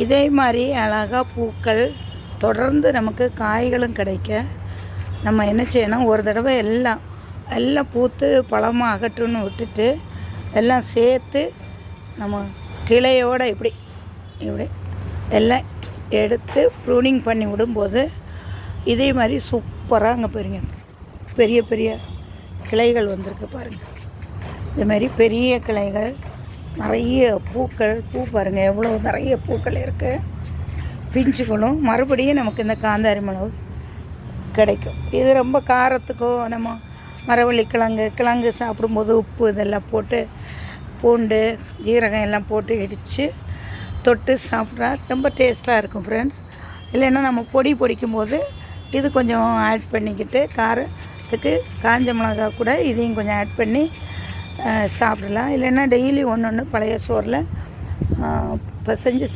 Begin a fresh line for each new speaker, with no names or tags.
இதே மாதிரி அழகாக பூக்கள் தொடர்ந்து நமக்கு காய்களும் கிடைக்க நம்ம என்ன செய்யணும், ஒரு தடவை எல்லாம் பூத்து பழமாக அகட்டுன்னு விட்டுட்டு எல்லாம் சேர்த்து நம்ம கிளையோடு இப்படி எல்லாம் எடுத்து ப்ரூனிங் பண்ணி விடும்போது இதே மாதிரி சூப்பராக அங்கே பாருங்க பெரிய பெரிய கிளைகள் வந்திருக்கு பாருங்கள். இதுமாரி பெரிய கிளைகள், நிறைய பூக்கள், பூ பாருங்கள் எவ்வளோ நிறைய பூக்கள் இருக்குது. பிஞ்சுகளும் மறுபடியும் நமக்கு இந்த காந்தாரி மிளகு கிடைக்கும். இது ரொம்ப காரத்துக்கோ நம்ம மரவள்ளி கிழங்கு சாப்பிடும்போது உப்பு இதெல்லாம் போட்டு பூண்டு ஜீரகம் எல்லாம் போட்டு இடித்து தொட்டு சாப்பிட்றா ரொம்ப டேஸ்ட்டாக இருக்கும் ஃப்ரெண்ட்ஸ். இல்லைன்னா நம்ம பொடிக்கும்போது இது கொஞ்சம் ஆட் பண்ணிக்கிட்டு காரத்துக்கு காஞ்ச மிளகா கூட இதையும் கொஞ்சம் ஆட் பண்ணி சாப்பிடலாம். இல்லைன்னா டெய்லி ஒன்று பழைய சோறில் பிசைஞ்சு